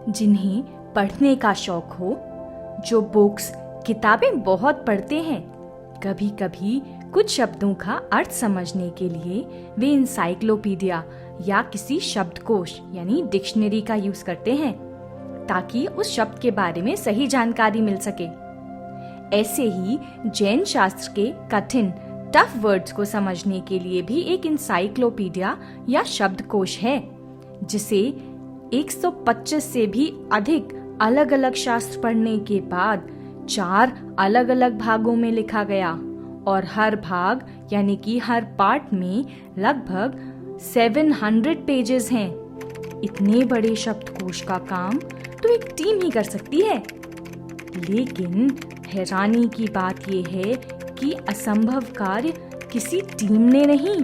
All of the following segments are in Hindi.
जिन्हें पढ़ने का शौक हो, जो बुक्स किताबें बहुत पढ़ते हैं, कभी कभी कुछ शब्दों का अर्थ समझने के लिए वे इंसाइक्लोपीडिया या किसी शब्दकोश यानी डिक्शनरी का यूज करते हैं ताकि उस शब्द के बारे में सही जानकारी मिल सके। ऐसे ही जैन शास्त्र के कठिन टफ वर्ड्स को समझने के लिए भी एक इंसाइक्लोपीडिया या शब्दकोश है, जिसे 125 से भी अधिक अलग अलग शास्त्र पढ़ने के बाद 4 अलग अलग भागों में लिखा गया और हर भाग यानी कि हर पार्ट में लगभग 700 पेजेस हैं। इतने बड़े शब्दकोश का काम तो एक टीम ही कर सकती है। लेकिन हैरानी की बात यह है कि असंभव कार्य किसी टीम ने नहीं,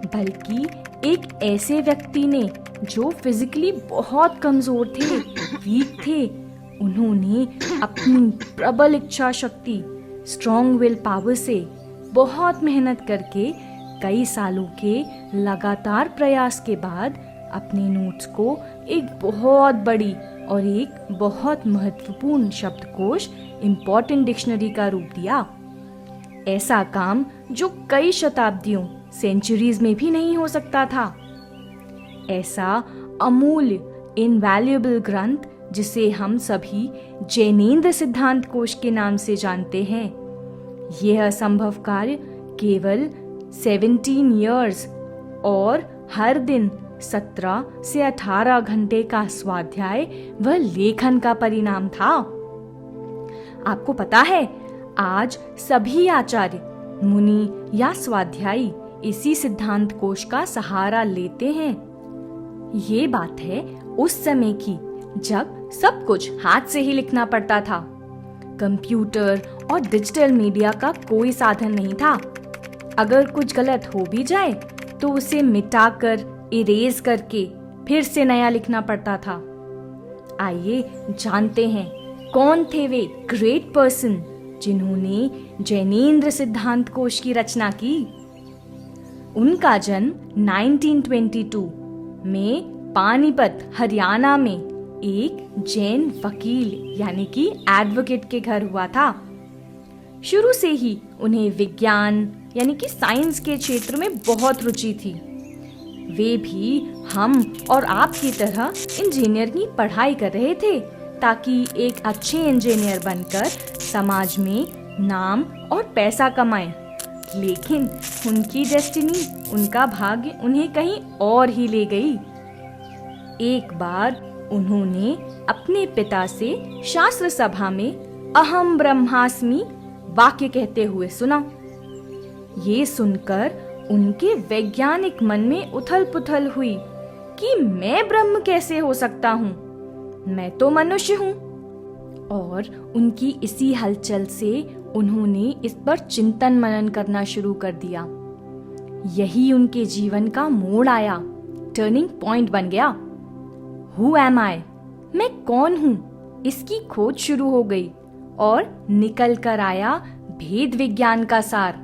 बल्कि एक ऐसे व्यक्ति ने जो फिजिकली बहुत कमजोर थे, वीक थे। उन्होंने अपनी प्रबल इच्छा शक्ति, स्ट्रॉन्ग विल पावर से बहुत मेहनत करके कई सालों के लगातार प्रयास के बाद अपने नोट्स को एक बहुत बड़ी और एक बहुत महत्वपूर्ण शब्दकोश इम्पोर्टेंट डिक्शनरी का रूप दिया। ऐसा काम जो कई शताब्दियों सेंचुरीज में भी नहीं हो सकता था। ऐसा अमूल्य इनवैल्यूएबल ग्रंथ जिसे हम सभी जैनेन्द्र सिद्धांत कोश के नाम से जानते हैं, यह असंभव कार्य केवल 17 इयर्स और हर दिन 17 से 18 घंटे का स्वाध्याय व लेखन का परिणाम था। आपको पता है, आज सभी आचार्य, मुनि या स्वाध्यायी इसी सिद्धांत कोश का सहारा लेते हैं। ये बात है उस समय की जब सब कुछ हाथ से ही लिखना पड़ता था। कंप्यूटर और डिजिटल मीडिया का कोई साधन नहीं था। अगर कुछ गलत हो भी जाए तो उसे मिटाकर इरेज करके फिर से नया लिखना पड़ता था। आइए जानते हैं कौन थे वे ग्रेट पर्सन जिन्होंने जैनेन्द्र सिद्धांत कोश की रचना की। उनका जन्म 1922 में पानीपत, हरियाणा में एक जैन वकील यानी कि एडवोकेट के घर हुआ था। शुरू से ही उन्हें विज्ञान यानी कि साइंस के क्षेत्र में बहुत रुचि थी। वे भी हम और आपकी तरह इंजीनियर की पढ़ाई कर रहे थे ताकि एक अच्छे इंजीनियर बनकर समाज में नाम और पैसा कमाएं। लेकिन उनकी डेस्टिनी, उनका भाग्य उन्हें कहीं और ही ले गई। एक बार उन्होंने अपने पिता से शास्त्र सभा में अहम ब्रह्मास्मि वाक्य कहते हुए सुना। ये सुनकर उनके वैज्ञानिक मन में उथल पुथल हुई कि मैं ब्रह्म कैसे हो सकता हूँ, मैं तो मनुष्य हूँ। और उनकी इसी हलचल से उन्होंने इस पर चिंतन मनन करना शुरू कर दिया। यही उनके जीवन का मोड़ आया, टर्निंग पॉइंट बन गया। हु एम आई, मैं कौन हूँ, इसकी खोज शुरू हो गई और निकल कर आया भेद विज्ञान का सार,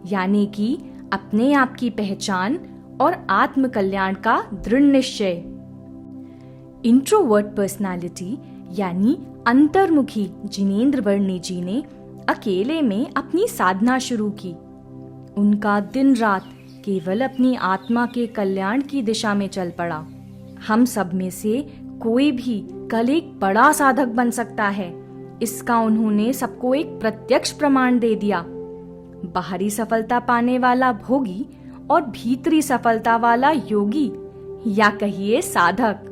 यानी कि अपने आप की पहचान और आत्म कल्याण का दृढ़ निश्चय। इंट्रोवर्ट पर्सनालिटी यानी अंतर्मुखी जिनेन्द्र वर्णी जी ने अकेले में अपनी साधना शुरू की। उनका दिन रात केवल अपनी आत्मा के कल्याण की दिशा में चल पड़ा। हम सब में से कोई भी कल एक बड़ा साधक बन सकता है, इसका उन्होंने सबको एक प्रत्यक्ष प्रमाण दे दिया। बाहरी सफलता पाने वाला भोगी और भीतरी सफलता वाला योगी या कहिए साधक।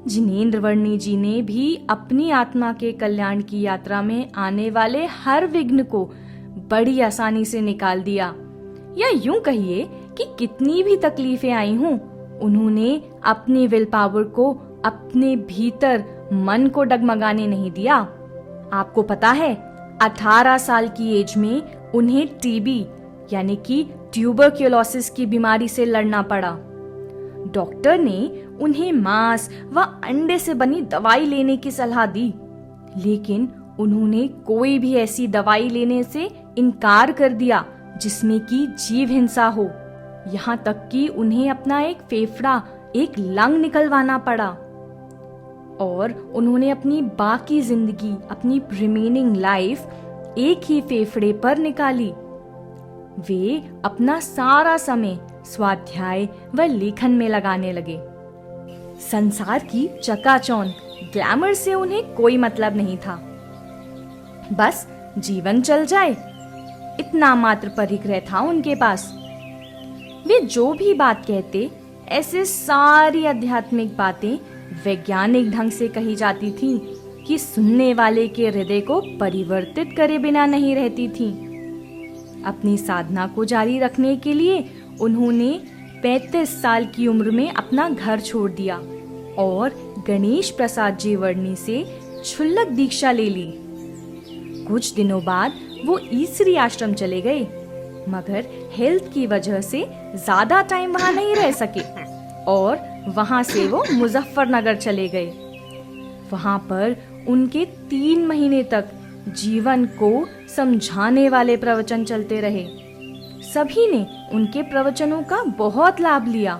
जिनेन्द्र वर्णी जी ने भी अपनी आत्मा के कल्याण की यात्रा में आने वाले हर विघ्न को बड़ी आसानी से निकाल दिया। या यूं कहिए कि कितनी भी तकलीफें आई हों, उन्होंने अपनी विल पावर को अपने भीतर मन को डगमगाने नहीं दिया। आपको पता है, 18 साल की एज में उन्हें टीबी यानी कि ट्यूबरक्लोसिस की बीमारी से लड़ना पड़ा। डॉक्टर ने उन्हें मांस व अंडे से बनी दवाई लेने की सलाह दी, लेकिन उन्होंने कोई भी ऐसी दवाई लेने से इनकार कर दिया जिसमें कि जीव हिंसा हो। यहाँ तक कि उन्हें अपना एक फेफड़ा, एक लंग निकलवाना पड़ा। और उन्होंने अपनी बाकी जिंदगी, अपनी रिमेनिंग लाइफ एक ही फेफड़े पर निकाली। वे अपना सारा समय स्वाध्याय व लेखन में लगाने लगे। संसार की चकाचौंध ग्लैमर से उन्हें कोई मतलब नहीं था। बस जीवन चल जाए, इतना मात्र परिग्रह था उनके पास। वे जो भी बात कहते, ऐसे सारी आध्यात्मिक बातें वैज्ञानिक ढंग से कही जाती थीं कि सुनने वाले के हृदय को परिवर्तित करे बिना नहीं रहती थीं। अपनी साधना को जारी रखने के लिए उन्होंने 35 साल की उम्र में अपना घर छोड़ दिया और गणेश प्रसाद जी वर्णी से क्षुल्लक दीक्षा ले ली। कुछ दिनों बाद वो ईसरी आश्रम चले गए, मगर हेल्थ की वजह से ज्यादा टाइम वहां नहीं रह सके और वहां से वो मुजफ्फरनगर चले गए। वहां पर उनके 3 महीने तक जीवन को समझाने वाले प्रवचन चलते रहे। सभी ने उनके प्रवचनों का बहुत लाभ लिया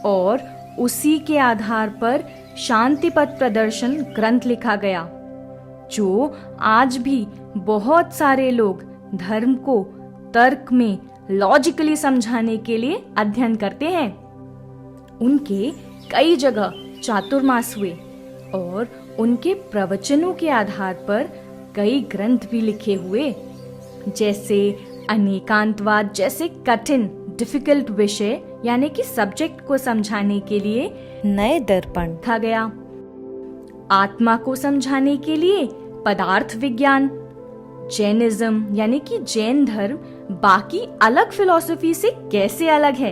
और उसी के आधार पर शांतिपथ प्रदर्शन ग्रंथ लिखा गया, जो आज भी बहुत सारे लोग धर्म को तर्क में लॉजिकली समझाने के लिए अध्ययन करते हैं। उनके कई जगह चातुर्मास हुए और उनके प्रवचनों के आधार पर कई ग्रंथ भी लिखे हुए, जैसे अनेकांतवाद जैसे कठिन डिफिकल्ट विषय यानी कि सब्जेक्ट को समझाने के लिए नए दर्पण लिखा गया। आत्मा को समझाने के लिए पदार्थ विज्ञान, जैनिज्म यानी कि जैन धर्म बाकी अलग फिलॉसफी से कैसे अलग है,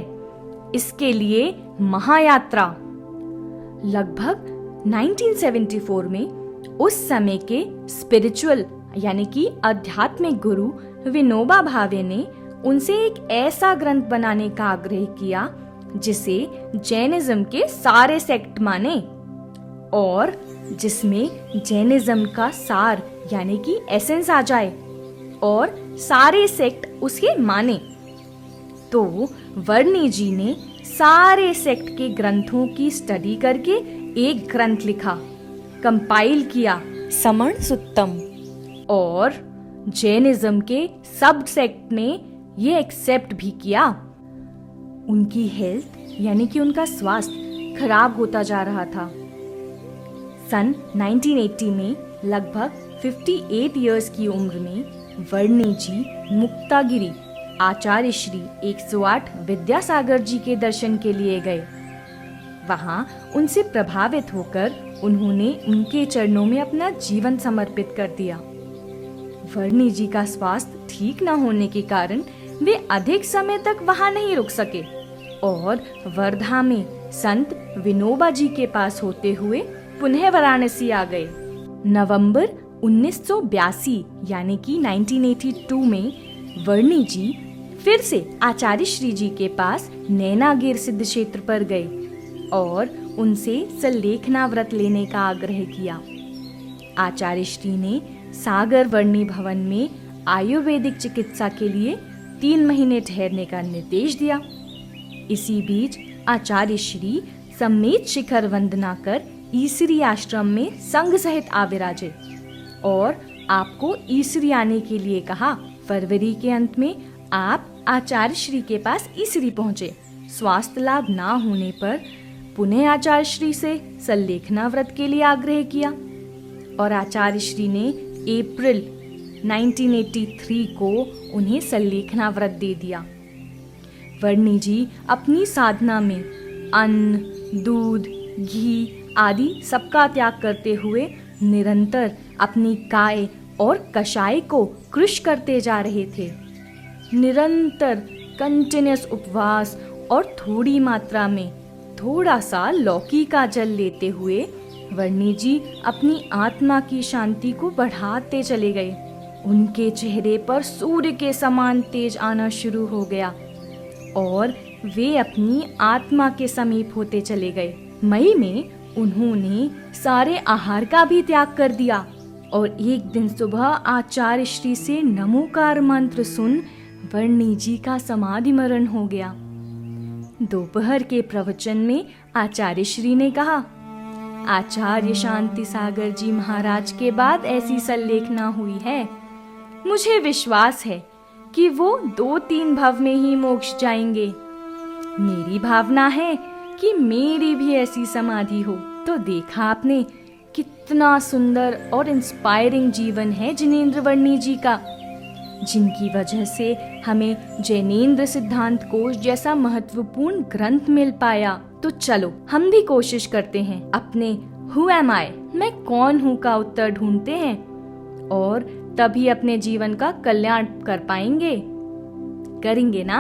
इसके लिए महायात्रा। लगभग 1974 में उस समय के स्पिरिचुअल यानी कि आध्यात्मिक गुरु विनोबा भावे ने उनसे एक ऐसा ग्रंथ बनाने का आग्रह किया जिसे जैनिज्म के सारे सेक्ट माने और जिसमें जैनिज्म का सार यानी कि एसेंस आ जाए और सारे सेक्ट उसके माने। तो वर्णी जी ने सारे सेक्ट के ग्रंथों की स्टडी करके एक ग्रंथ लिखा, कंपाइल किया, समण सुत्तम, और जैनिज्म के सब सेक्ट ने ये एक्सेप्ट भी किया। उनकी हेल्थ यानी कि उनका स्वास्थ्य खराब होता जा रहा था। सन 1980 में लगभग 58 इयर्स की उम्र में वर्णी जी मुक्तागिरी आचार्य श्री 108 विद्यासागर जी के दर्शन के लिए गए। वहां उनसे प्रभावित होकर उन्होंने उनके चरणों में अपना जीवन समर्पित कर दिया। वर्णी जी का स्वास्थ्य ठीक न होने के कारण वे अधिक समय तक वहां नहीं रुक सके और वर्धा में संत विनोबा जी के पास होते हुए पुनः वाराणसी आ गए। नवंबर 1982 यानी कि 1982 में वर्णी जी फिर से आचार्य श्री जी के पास नैनागीर सिद्ध क्षेत्र पर गए और उनसे सल्लेखना व्रत लेने का आग्रह किया। आचार्य श्री ने सागर वर्णी भवन में आयुर्वेदिक चिकित्सा के लिए 3 महीने ठहरने का निर्देश दिया। इसी बीच आचार्य श्री सम्मेत शिखर वंदना कर ईसरी आश्रम में संघ सहित आ विराजे और आपको ईसरी आने के लिए कहा। फरवरी के अंत में आप आचार्य श्री के पास ईसरी पहुंचे। स्वास्थ्य लाभ ना होने पर पुनः आचार्य श्री से सल्लेखना व्रत के लिए आग्रह किया और आचार्य श्री ने अप्रैल 1983 को उन्हें सल्लेखना व्रत दे दिया। वर्णी जी अपनी साधना में अन्न, दूध, घी आदि सबका त्याग करते हुए निरंतर अपनी काय और कषाय को कृश करते जा रहे थे। निरंतर कंटिन्यूअस उपवास और थोड़ी मात्रा में थोड़ा सा लौकी का जल लेते हुए वर्णी जी अपनी आत्मा की शांति को बढ़ाते चले गए। उनके चेहरे पर सूर्य के समान तेज आना शुरू हो गया और वे अपनी आत्मा के समीप होते चले गए। मई में उन्होंने सारे आहार का भी त्याग कर दिया और एक दिन सुबह आचार्य श्री से नमोकार मंत्र सुन वर्णी जी का समाधि मरण हो गया। दोपहर के प्रवचन में आचार्य श्री ने कहा, आचार्य शांति सागर जी महाराज के बाद ऐसी संलेखना हुई है। मुझे विश्वास है कि वो 2-3 भव में ही मोक्ष जाएंगे। मेरी भावना है कि मेरी भी ऐसी समाधि हो। तो देखा आपने कितना सुंदर और इंस्पायरिंग जीवन है जिनेंद्र वर्णी जी का, जिनकी वजह से हमें जैनेंद्र सिद्धांत कोश जैसा महत्वपूर्ण ग्रंथ मिल पाया। तो चलो हम भी कोशिश करते हैं अपने हु एम आई, मैं कौन हूँ का उत्तर ढूंढते हैं और तभी अपने जीवन का कल्याण कर पाएंगे। करेंगे ना।